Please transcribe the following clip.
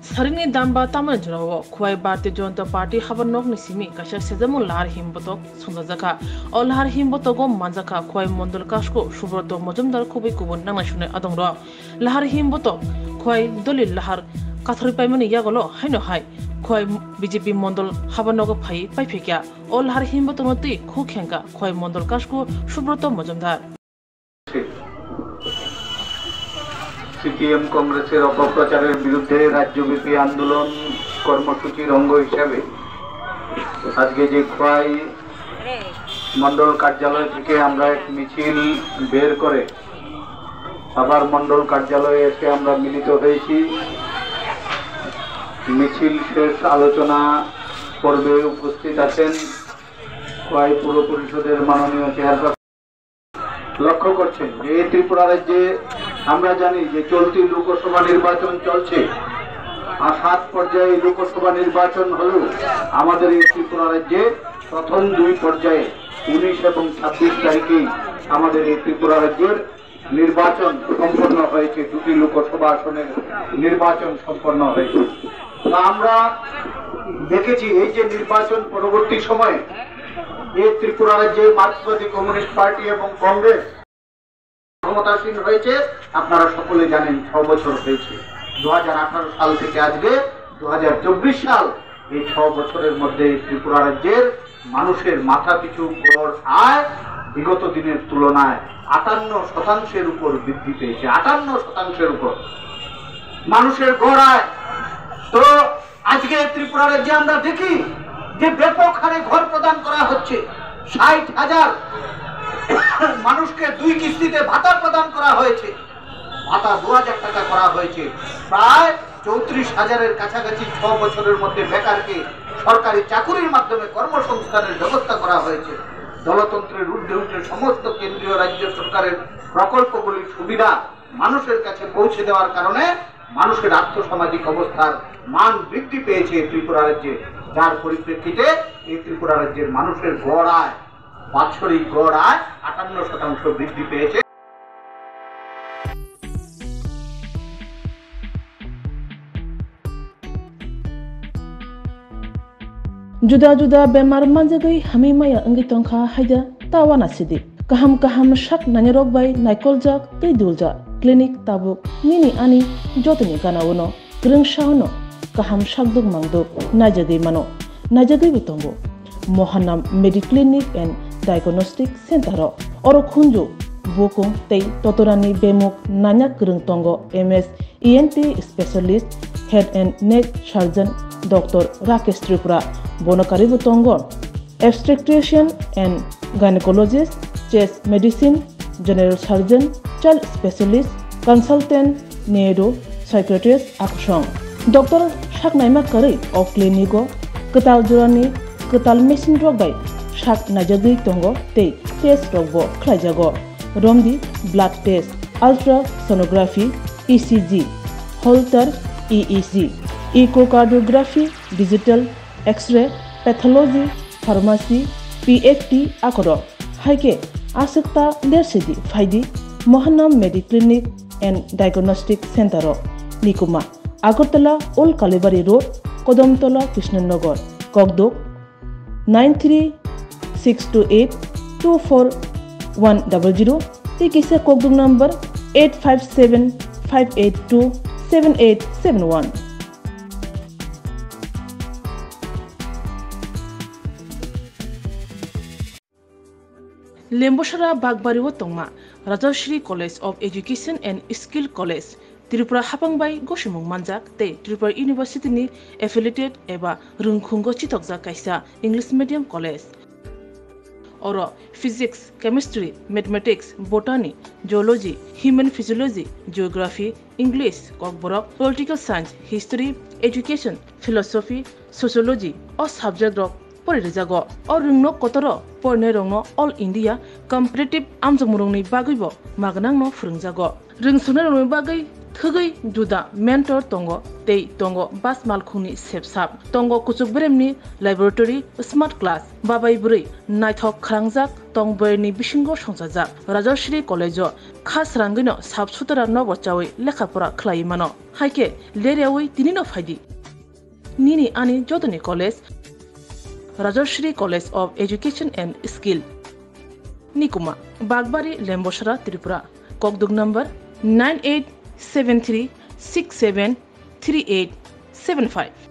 Sarini damba taman jurawo khwai Bharatiya Janata Party habanok ni simi kasha sejamu lahar himbotok sundajaka o lahar himbotogo manjaka khwai mondol kasko Subrata Majumdar khubai kubun nangna shune adongro lahar himbotok khwai dolil lahar kathori paimani yagolo haino hai khwai BJP mondol habanogo phai paifekya o lahar himbotok noti khukhenka khwai mondol kasko Subrata Majumdar CPM কংগ্রেসের অপপ্রচারের বিরুদ্ধে রাজ্যব্যাপী আন্দোলন কর্মসূচির অঙ্গ হিসাবে আজকে যে খোয়াই মণ্ডল কার্যালয় থেকে আমরা এক মিছিল বের করে আবার মণ্ডল কার্যালয়ে এসে আমরা মিলিত হয়েছি। মিছিল শেষ আলোচনা পর্বে উপস্থিত আছেন খোয়াই পৌর পরিষদের মাননীয় চেয়ারপারসন। লক্ষ্য করছেন যে ত্রিপুরা রাজ্যে আমরা জানি যে চলতি লোকসভা নির্বাচন চলছে, 7 পর্যায়ে লোকসভা নির্বাচন হলেও আমাদের এই ত্রিপুরা রাজ্যে প্রথম 2 পর্যায়ে 19 এবং 26 তারিখেই আমাদের এই ত্রিপুরা রাজ্যের নির্বাচন সম্পন্ন হয়েছে, 2টি লোকসভা আসনের নির্বাচন সম্পন্ন হয়েছে। আমরা দেখেছি এই যে নির্বাচন পরবর্তী সময়ে এই ত্রিপুরা রাজ্যে মার্ক্সবাদী কমিউনিস্ট পার্টি এবং কংগ্রেস ক্ষমতাসীন হয়েছে। আপনারা সকলে জানেন 6 বছর হয়েছে, 2018 সাল থেকে আজকে 2024 সাল, এই 6 বছরের মধ্যে ত্রিপুরা রাজ্যের মানুষের মাথা পিছু গড় আয় বিগত দিনের তুলনায় 58% উপর বৃদ্ধি পেয়েছে। 58% উপর মানুষের গড় আয়। তো আজকে ত্রিপুরা রাজ্যে আমরা দেখি যে ব্যাপক হারে ঘর প্রদান করা হচ্ছে। 60,000 মানুষকে 2 কিস্তিতে ভাতা প্রদান করা হয়েছে, ভাতা 2000 টাকা করা হয়েছে। প্রায় 34,000-এর কাছাকাছি 6 বছরের মধ্যে বেকারকে সরকারি চাকুরির মাধ্যমে কর্মসংস্থানের ব্যবস্থা করা হয়েছে। দলতন্ত্রের ঊর্ধ্বে উঠে সমস্ত কেন্দ্রীয় রাজ্য সরকারের প্রকল্পগুলির সুবিধা মানুষের কাছে পৌঁছে দেওয়ার কারণে মানুষের আর্থসামাজিক অবস্থার মান বৃদ্ধি পেয়েছে ত্রিপুরা রাজ্যে, যার পরিপ্রেক্ষিতে এই ত্রিপুরা রাজ্যের মানুষের গড় আয়, বাৎসরিক গড় আয় 58% বৃদ্ধি পেয়েছে। Juda bemar manjagai hamimaya angi tongkha haida tawana sidi kaham shak nanyarok bai naikolja tei dulja clinic tabuk nini ani jotoni ganawono greng shahono kaham shakduk mangduk najagai bitombo Mohanam Mediclinic and Diagnostic Center oro khunju bokung tei totorani bemuk nanyak greng tongo MS ENT specialist head and neck surgeon Dr. Rakesh Tripura Bonakari Butongo, obstetrician and gynecologist, chest medicine, general surgeon, child specialist, consultant, neuro, psychiatrist, aksong. Dr. Shaknaima Kari of Clinico, Ketal Jurani, Ketal Machine Rogbai, Shak Najagi Tongo, Te, Test Rogbo, Klajago, Romdi, blood test, ultrasonography, ECG, Holter, EEG, echocardiography, digital, X-ray, pathology, pharmacy, PFT akoro. Haike asekta lersidi faidi Mohanam Mediclinic and Diagnostic Center Nikuma Agartala Old Kalibari Road, Kodamtola, Krishnanagar, Kogdok 93-628-24100. Tikise Kogdok number 857-582-7871. Lemboshara Bagbariwo Tongma Rajashri College of Education and Skill College Tripura Hapangbai Goshimung Manjak te Tripura University ni affiliated eba Rungkhungo Chitokja Kaisa English Medium College Oro Physics, Chemistry, Mathematics, Botany, Geology, Human Physiology, Geography, English, Kokborok, Political Science, History, Education, Philosophy, Sociology or subject rock Porijago or Rungno Kotoro Pornerongno All India Competitive Amjamurungni Bagibo Magnangno Frungjago Ring Sunarong Bagai Thugai juda mentor tongo tei tongo bas malkhuni sepsap tongo kuchuk bremni laboratory smart class babai buri naithok khrangjak tongboyni bisingo songjajak Rajashri College khas rangino sabsutara nobo chawi lekhapora khlai mano haike leriawi tinino phaidi nini ani jodoni college Rajashri College of Education and Skill Nikuma Bagbari Lembosra Tripura Kokdug number 9873673875